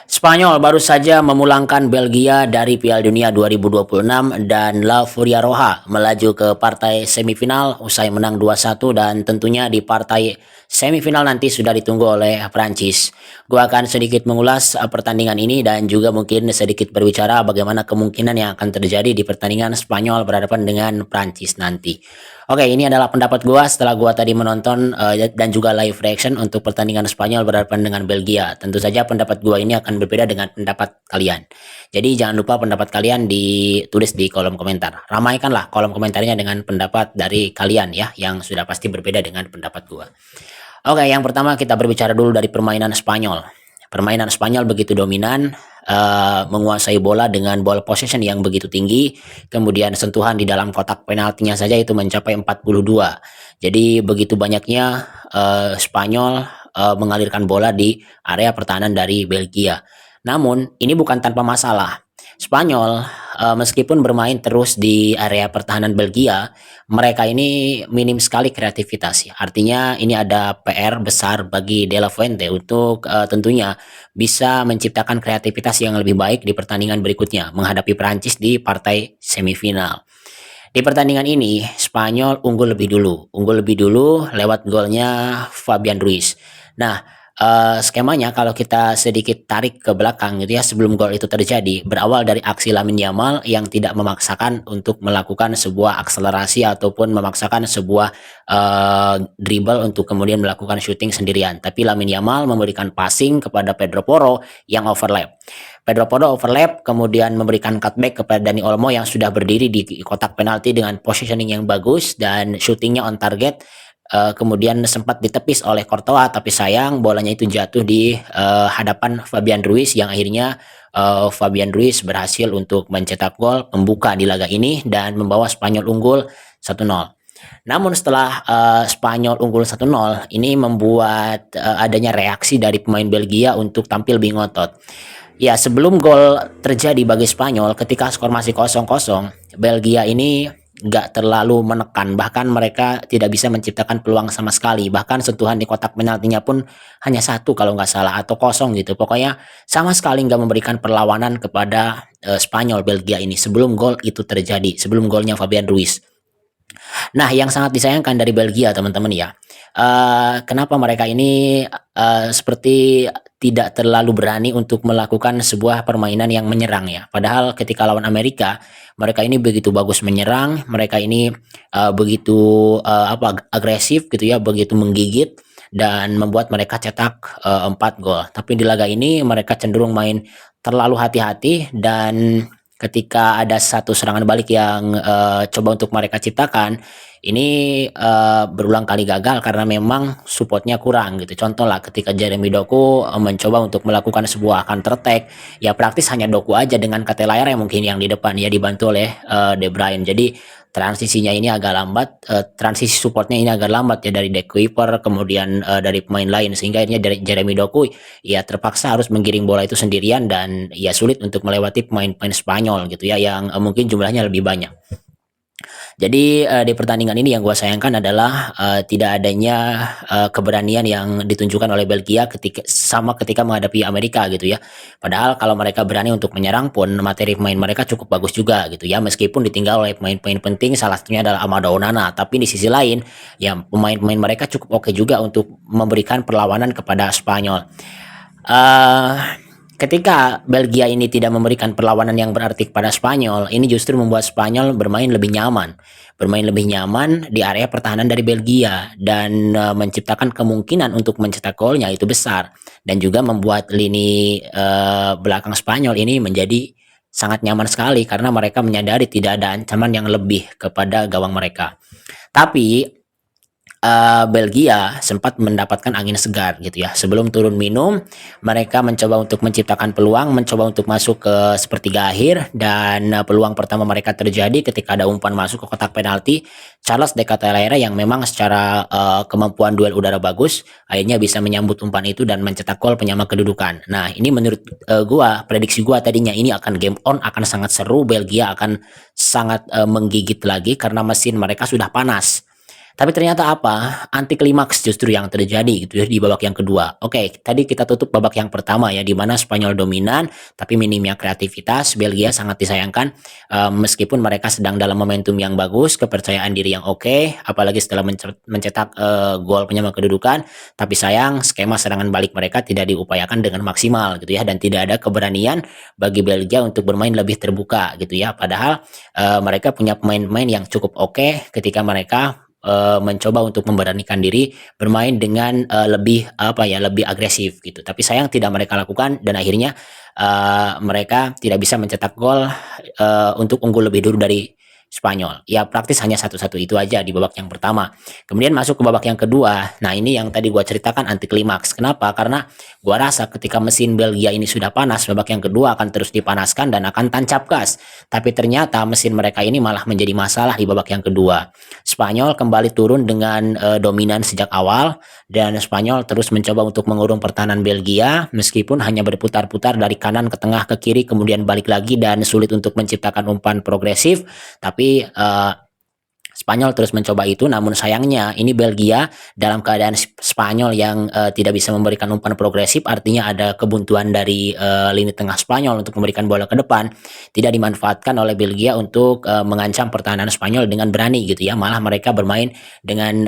Spanyol baru saja memulangkan Belgia dari Piala Dunia 2026 dan La Furia Roja melaju ke partai semifinal usai menang 2-1 dan tentunya di partai semifinal nanti sudah ditunggu oleh Prancis. Gua akan sedikit mengulas pertandingan ini dan juga mungkin sedikit berbicara bagaimana kemungkinan yang akan terjadi di pertandingan Spanyol berhadapan dengan Prancis nanti. Oke, ini adalah pendapat gua setelah gua tadi menonton dan juga live reaction untuk pertandingan Spanyol berhadapan dengan Belgia. Tentu saja pendapat gua ini akan berbeda dengan pendapat kalian. Jadi jangan lupa pendapat kalian ditulis di kolom komentar. Ramaikanlah kolom komentarnya dengan pendapat dari kalian ya, yang sudah pasti berbeda dengan pendapat gua. Oke, yang pertama kita berbicara dulu dari permainan Spanyol. Permainan Spanyol begitu dominan, menguasai bola dengan ball possession yang begitu tinggi, kemudian sentuhan di dalam kotak penaltinya saja itu mencapai 42. Jadi begitu banyaknya Spanyol mengalirkan bola di area pertahanan dari Belgia. Namun ini bukan tanpa masalah. Spanyol meskipun bermain terus di area pertahanan Belgia, mereka ini minim sekali kreativitas ya. Artinya ini ada PR besar bagi De La Fuente untuk tentunya bisa menciptakan kreativitas yang lebih baik di pertandingan berikutnya menghadapi Prancis di partai semifinal. Di pertandingan ini Spanyol unggul lebih dulu lewat golnya Fabian Ruiz. Nah, skemanya kalau kita sedikit tarik ke belakang gitu ya sebelum gol itu terjadi berawal dari aksi Lamine Yamal yang tidak memaksakan untuk melakukan sebuah akselerasi ataupun memaksakan sebuah dribble untuk kemudian melakukan shooting sendirian, tapi Lamine Yamal memberikan passing kepada Pedro Porro yang overlap. Pedro Porro overlap kemudian memberikan cutback kepada Dani Olmo yang sudah berdiri di kotak penalti dengan positioning yang bagus dan shootingnya on target. Kemudian sempat ditepis oleh Courtois tapi sayang bolanya itu jatuh di hadapan Fabian Ruiz yang akhirnya Fabian Ruiz berhasil untuk mencetak gol pembuka di laga ini dan membawa Spanyol unggul 1-0. Namun setelah Spanyol unggul 1-0 ini membuat adanya reaksi dari pemain Belgia untuk tampil lebih ngotot. Ya, sebelum gol terjadi bagi Spanyol ketika skor masih 0-0, Belgia ini nggak terlalu menekan, bahkan mereka tidak bisa menciptakan peluang sama sekali, bahkan sentuhan di kotak penaltinya pun hanya satu kalau nggak salah atau kosong gitu, pokoknya sama sekali nggak memberikan perlawanan kepada Spanyol Belgia ini sebelum gol itu terjadi, sebelum golnya Fabian Ruiz. Nah, yang sangat disayangkan dari Belgia teman-teman ya, kenapa mereka ini seperti tidak terlalu berani untuk melakukan sebuah permainan yang menyerang ya. Padahal ketika lawan Amerika, mereka ini begitu bagus menyerang, mereka ini begitu agresif gitu ya, begitu menggigit dan membuat mereka cetak 4 gol. Tapi di laga ini mereka cenderung main terlalu hati-hati dan ketika ada satu serangan balik yang coba untuk mereka ciptakan, ini berulang kali gagal karena memang supportnya kurang gitu. Contoh lah ketika Jeremy Doku mencoba untuk melakukan sebuah counter attack, ya praktis hanya Doku aja dengan Catelaire yang mungkin yang di depan ya dibantu oleh De Bruyne. Jadi transisinya ini agak lambat, transisi supportnya ini agak lambat ya dari De Kuyper kemudian dari pemain lain sehingga akhirnya dari Jeremy Doku ya terpaksa harus menggiring bola itu sendirian dan ya sulit untuk melewati pemain-pemain Spanyol gitu ya yang mungkin jumlahnya lebih banyak. Jadi di pertandingan ini yang gue sayangkan adalah tidak adanya keberanian yang ditunjukkan oleh Belgia ketika menghadapi Amerika gitu ya. Padahal kalau mereka berani untuk menyerang pun materi pemain mereka cukup bagus juga gitu ya. Meskipun ditinggal oleh pemain-pemain penting salah satunya adalah Amado Onana. Tapi di sisi lain ya pemain-pemain mereka cukup oke juga untuk memberikan perlawanan kepada Spanyol. Ketika Belgia ini tidak memberikan perlawanan yang berarti kepada Spanyol, ini justru membuat Spanyol bermain lebih nyaman. Bermain lebih nyaman di area pertahanan dari Belgia dan menciptakan kemungkinan untuk mencetak golnya itu besar dan juga membuat lini belakang Spanyol ini menjadi sangat nyaman sekali karena mereka menyadari tidak ada ancaman yang lebih kepada gawang mereka. Tapi Belgia sempat mendapatkan angin segar gitu ya. Sebelum turun minum, mereka mencoba untuk menciptakan peluang, mencoba untuk masuk ke sepertiga akhir dan peluang pertama mereka terjadi ketika ada umpan masuk ke kotak penalti. Charles De Ketelaere yang memang secara kemampuan duel udara bagus, akhirnya bisa menyambut umpan itu dan mencetak gol penyama kedudukan. Nah, ini menurut prediksi gua tadinya ini akan game on, akan sangat seru, Belgia akan sangat menggigit lagi karena mesin mereka sudah panas. Tapi ternyata apa, anti klimaks justru yang terjadi gitu ya di babak yang kedua. Oke, tadi kita tutup babak yang pertama ya, di mana Spanyol dominan, tapi minimnya kreativitas. Belgia sangat disayangkan, meskipun mereka sedang dalam momentum yang bagus, kepercayaan diri yang oke, apalagi setelah mencetak gol penyama kedudukan. Tapi sayang, skema serangan balik mereka tidak diupayakan dengan maksimal gitu ya, dan tidak ada keberanian bagi Belgia untuk bermain lebih terbuka gitu ya. Padahal mereka punya pemain-pemain yang cukup oke ketika mereka mencoba untuk memberanikan diri bermain dengan lebih apa ya, lebih agresif gitu. Tapi sayang tidak mereka lakukan, dan akhirnya mereka tidak bisa mencetak gol untuk unggul lebih dulu dari Spanyol. Ya praktis hanya satu-satu itu aja di babak yang pertama. Kemudian masuk ke babak yang kedua. Nah, ini yang tadi gua ceritakan anti klimaks. Kenapa? Karena gua rasa ketika mesin Belgia ini sudah panas, babak yang kedua akan terus dipanaskan dan akan tancap gas. Tapi ternyata mesin mereka ini malah menjadi masalah di babak yang kedua. Spanyol kembali turun dengan dominan sejak awal, dan Spanyol terus mencoba untuk mengurung pertahanan Belgia meskipun hanya berputar-putar dari kanan ke tengah ke kiri kemudian balik lagi dan sulit untuk menciptakan umpan progresif. Tapi Spanyol terus mencoba itu, namun sayangnya ini Belgia dalam keadaan Spanyol yang tidak bisa memberikan umpan progresif, artinya ada kebuntuan dari lini tengah Spanyol untuk memberikan bola ke depan, tidak dimanfaatkan oleh Belgia untuk mengancam pertahanan Spanyol dengan berani gitu ya, malah mereka bermain dengan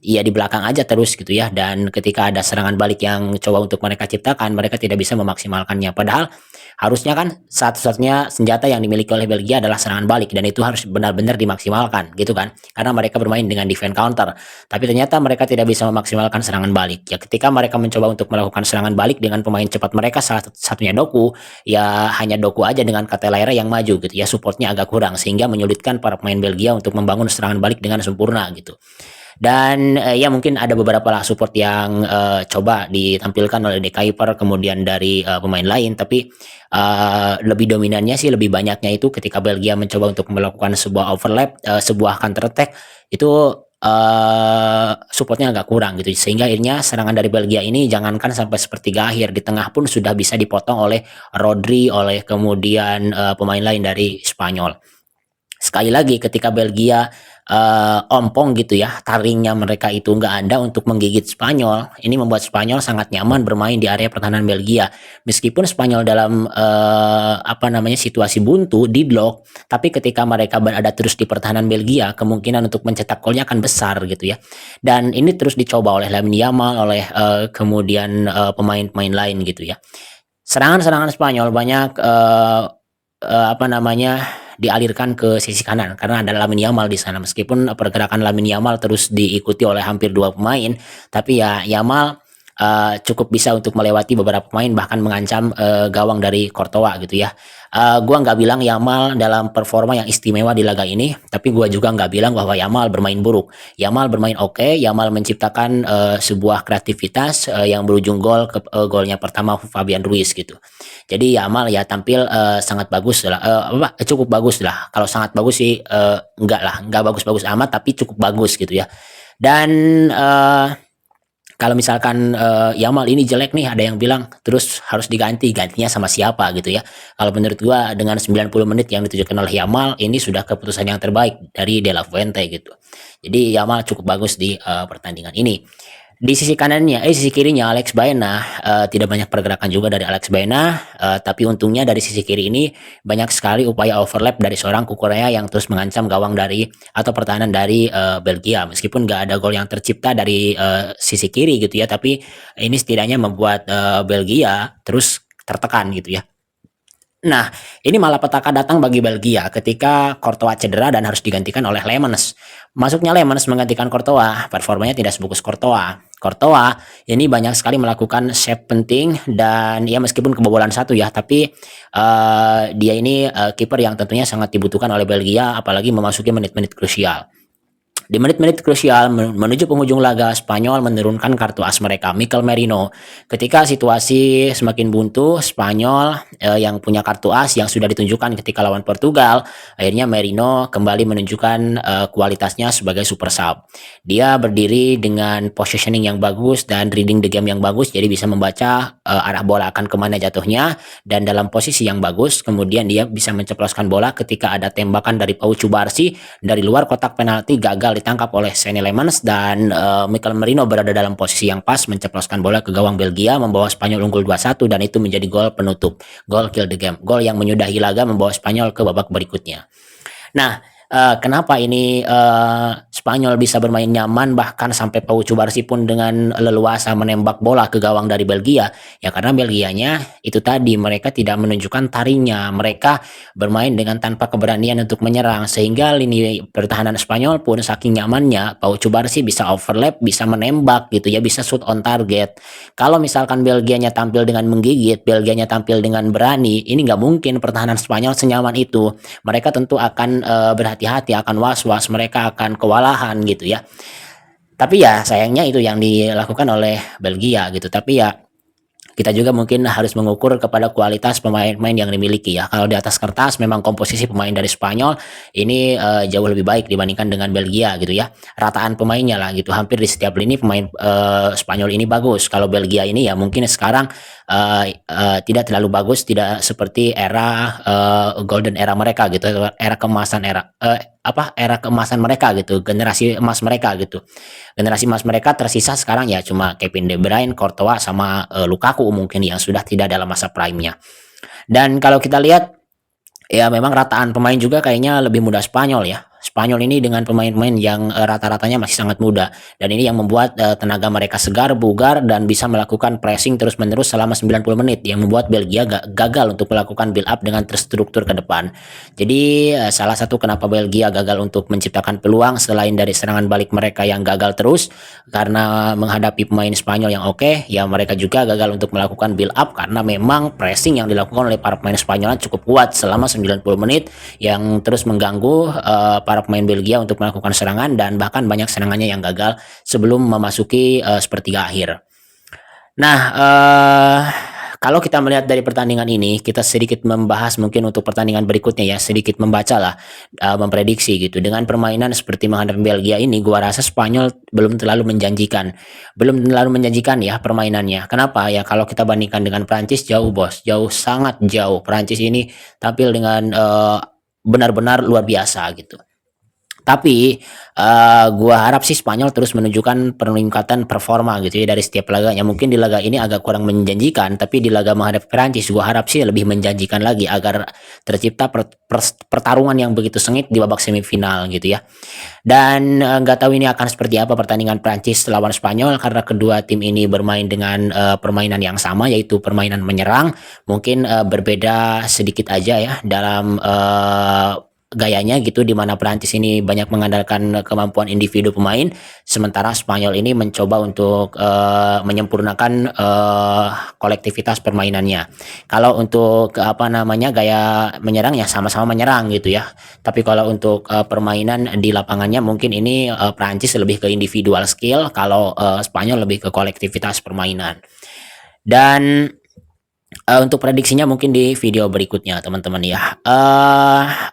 ya di belakang aja terus gitu ya, dan ketika ada serangan balik yang coba untuk mereka ciptakan, mereka tidak bisa memaksimalkannya. Padahal harusnya kan satu-satunya senjata yang dimiliki oleh Belgia adalah serangan balik, dan itu harus benar-benar dimaksimalkan gitu kan, karena mereka bermain dengan defense counter. Tapi ternyata mereka tidak bisa memaksimalkan serangan balik ya. Ketika mereka mencoba untuk melakukan serangan balik dengan pemain cepat mereka, salah satunya Doku, ya hanya Doku aja dengan Cateleira yang maju gitu ya, supportnya agak kurang sehingga menyulitkan para pemain Belgia untuk membangun serangan balik dengan sempurna gitu. Dan ya mungkin ada beberapa lah support yang coba ditampilkan oleh De Kuiper kemudian dari pemain lain, tapi lebih dominannya sih, lebih banyaknya itu ketika Belgia mencoba untuk melakukan sebuah overlap, sebuah counter attack itu supportnya agak kurang gitu, sehingga akhirnya serangan dari Belgia ini jangankan sampai sepertiga akhir, di tengah pun sudah bisa dipotong oleh Rodri, oleh kemudian pemain lain dari Spanyol. Sekali lagi ketika Belgia ompong gitu ya, taringnya mereka itu nggak ada untuk menggigit Spanyol, ini membuat Spanyol sangat nyaman bermain di area pertahanan Belgia. Meskipun Spanyol dalam apa namanya, situasi buntu, deadlock, tapi ketika mereka berada terus di pertahanan Belgia, kemungkinan untuk mencetak golnya akan besar gitu ya. Dan ini terus dicoba oleh Lamine Yamal, oleh kemudian pemain-pemain lain gitu ya. Serangan-serangan Spanyol banyak apa namanya, dialirkan ke sisi kanan karena ada Lamine Yamal di sana. Meskipun pergerakan Lamine Yamal terus diikuti oleh hampir dua pemain, tapi ya Yamal cukup bisa untuk melewati beberapa pemain, bahkan mengancam gawang dari Courtois gitu ya. Gua nggak bilang Yamal dalam performa yang istimewa di laga ini, tapi gua juga nggak bilang bahwa Yamal bermain buruk. Yamal bermain oke, Yamal menciptakan sebuah kreativitas yang berujung gol, golnya pertama Fabian Ruiz gitu. Jadi Yamal ya tampil sangat bagus lah, cukup bagus lah. Kalau sangat bagus sih enggak lah, enggak bagus-bagus amat, tapi cukup bagus gitu ya. Dan kalau misalkan Yamal ini jelek nih, ada yang bilang terus harus diganti, gantinya sama siapa gitu ya. Kalau menurut gua dengan 90 menit yang ditunjukkan oleh Yamal, ini sudah keputusan yang terbaik dari De La Fuente gitu. Jadi Yamal cukup bagus di pertandingan ini. Di sisi kanannya, sisi kirinya Alex Baena, tidak banyak pergerakan juga dari Alex Baena, tapi untungnya dari sisi kiri ini banyak sekali upaya overlap dari seorang Kukurea yang terus mengancam gawang dari atau pertahanan dari Belgia. Meskipun nggak ada gol yang tercipta dari sisi kiri gitu ya, tapi ini setidaknya membuat Belgia terus tertekan gitu ya. Nah, ini malah petaka datang bagi Belgia ketika Courtois cedera dan harus digantikan oleh Lemans. Masuknya Lemans menggantikan Courtois, performanya tidak sebagus Courtois. Courtois ini banyak sekali melakukan save penting, dan ya meskipun kebobolan satu ya, tapi dia ini kiper yang tentunya sangat dibutuhkan oleh Belgia, apalagi memasuki menit-menit krusial. Di menit-menit krusial menuju penghujung laga, Spanyol menurunkan kartu as mereka, Mikel Merino. Ketika situasi semakin buntu, Spanyol yang punya kartu as yang sudah ditunjukkan ketika lawan Portugal, akhirnya Merino kembali menunjukkan kualitasnya sebagai super sub. Dia berdiri dengan positioning yang bagus dan reading the game yang bagus, jadi bisa membaca arah bola akan kemana jatuhnya, dan dalam posisi yang bagus, kemudian dia bisa menceploskan bola ketika ada tembakan dari Pau Cubarsi dari luar kotak penalti, gagal ditangkap oleh Senne Lammens dan Mikel Merino berada dalam posisi yang pas menceploskan bola ke gawang Belgia membawa Spanyol unggul 2-1 dan itu menjadi gol penutup, gol kill the game, gol yang menyudahi laga membawa Spanyol ke babak berikutnya. Nah, kenapa ini Spanyol bisa bermain nyaman bahkan sampai Pau Cubarsí pun dengan leluasa menembak bola ke gawang dari Belgia? Ya karena Belgianya itu tadi mereka tidak menunjukkan taringnya, mereka bermain dengan tanpa keberanian untuk menyerang sehingga lini pertahanan Spanyol pun saking nyamannya Pau Cubarsí bisa overlap, bisa menembak gitu ya, bisa shoot on target. Kalau misalkan Belgianya tampil dengan menggigit, Belgianya tampil dengan berani, ini nggak mungkin pertahanan Spanyol senyaman itu. Mereka tentu akan berhati-hati, akan was-was, mereka akan kewalahan gitu ya. Tapi ya sayangnya itu yang dilakukan oleh Belgia gitu. Tapi ya kita juga mungkin harus mengukur kepada kualitas pemain-pemain yang dimiliki ya. Kalau di atas kertas memang komposisi pemain dari Spanyol ini jauh lebih baik dibandingkan dengan Belgia gitu ya. Rataan pemainnya lah gitu. Hampir di setiap lini pemain Spanyol ini bagus. Kalau Belgia ini ya mungkin sekarang tidak terlalu bagus, tidak seperti era golden era mereka gitu, era keemasan era keemasan mereka gitu, generasi emas mereka gitu. Generasi emas mereka tersisa sekarang ya cuma Kevin De Bruyne, Courtois sama Lukaku mungkin yang sudah tidak dalam masa prime-nya. Dan kalau kita lihat ya memang rataan pemain juga kayaknya lebih mudah Spanyol ya. Spanyol ini dengan pemain-pemain yang rata-ratanya masih sangat muda dan ini yang membuat tenaga mereka segar, bugar dan bisa melakukan pressing terus-menerus selama 90 menit yang membuat Belgia gagal untuk melakukan build up dengan terstruktur ke depan. Jadi salah satu kenapa Belgia gagal untuk menciptakan peluang selain dari serangan balik mereka yang gagal terus karena menghadapi pemain Spanyol yang oke, ya mereka juga gagal untuk melakukan build up karena memang pressing yang dilakukan oleh para pemain Spanyol cukup kuat selama 90 menit yang terus mengganggu para pemain Belgia untuk melakukan serangan dan bahkan banyak serangannya yang gagal sebelum memasuki sepertiga akhir. Nah, kalau kita melihat dari pertandingan ini, kita sedikit membahas mungkin untuk pertandingan berikutnya ya, sedikit membaca lah, memprediksi gitu. Dengan permainan seperti menghadapi Belgia ini, gua rasa Spanyol belum terlalu menjanjikan. Belum terlalu menjanjikan ya permainannya. Kenapa? Ya kalau kita bandingkan dengan Prancis jauh bos, jauh sangat jauh. Prancis ini tampil dengan benar-benar luar biasa gitu. Tapi gua harap sih Spanyol terus menunjukkan peningkatan performa gitu ya dari setiap laganya. Mungkin di laga ini agak kurang menjanjikan, tapi di laga menghadapi Prancis gua harap sih lebih menjanjikan lagi agar tercipta pertarungan yang begitu sengit di babak semifinal gitu ya. Dan nggak tahu ini akan seperti apa pertandingan Prancis lawan Spanyol karena kedua tim ini bermain dengan permainan yang sama yaitu permainan menyerang. Mungkin berbeda sedikit aja ya dalam gayanya gitu di mana Prancis ini banyak mengandalkan kemampuan individu pemain sementara Spanyol ini mencoba untuk menyempurnakan kolektivitas permainannya. Kalau untuk apa namanya gaya menyerang ya sama-sama menyerang gitu ya. Tapi kalau untuk permainan di lapangannya mungkin ini Prancis lebih ke individual skill, kalau Spanyol lebih ke kolektivitas permainan. Dan untuk prediksinya mungkin di video berikutnya teman-teman ya.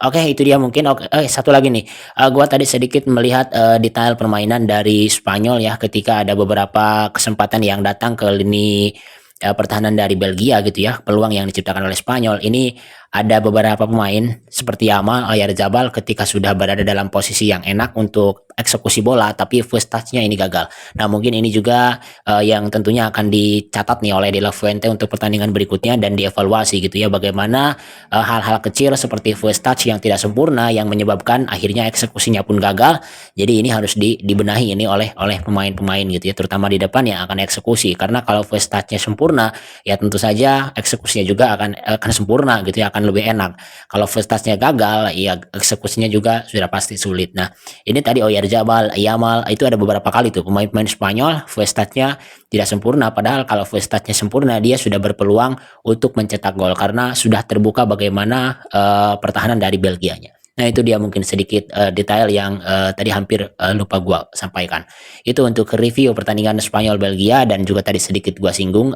Oke itu dia mungkin. Oke, satu lagi nih. Gua tadi sedikit melihat detail permainan dari Spanyol ya ketika ada beberapa kesempatan yang datang ke lini pertahanan dari Belgia gitu ya. Peluang yang diciptakan oleh Spanyol ini ada beberapa pemain seperti Yamal, Oyarzabal ketika sudah berada dalam posisi yang enak untuk eksekusi bola tapi first touch-nya ini gagal. Nah, mungkin ini juga yang tentunya akan dicatat nih oleh De La Fuente untuk pertandingan berikutnya dan dievaluasi gitu ya bagaimana hal-hal kecil seperti first touch yang tidak sempurna yang menyebabkan akhirnya eksekusinya pun gagal. Jadi ini harus dibenahi ini oleh pemain-pemain gitu ya terutama di depan yang akan eksekusi karena kalau first touch-nya sempurna ya tentu saja eksekusinya juga akan sempurna gitu ya akan lebih enak. Kalau first touch-nya gagal, ya eksekusinya juga sudah pasti sulit. Nah, ini tadi Oyarzabal, Yamal itu ada beberapa kali tuh pemain-pemain Spanyol first touch-nya tidak sempurna. Padahal kalau first touch-nya sempurna, dia sudah berpeluang untuk mencetak gol karena sudah terbuka bagaimana pertahanan dari Belgianya. Nah itu dia mungkin sedikit detail yang tadi hampir lupa gua sampaikan. Itu untuk review pertandingan Spanyol Belgia dan juga tadi sedikit gua singgung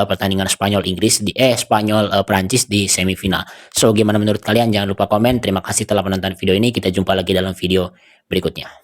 pertandingan Spanyol Inggris Spanyol Prancis di semifinal. So gimana menurut kalian? Jangan lupa komen. Terima kasih telah menonton video ini. Kita jumpa lagi dalam video berikutnya.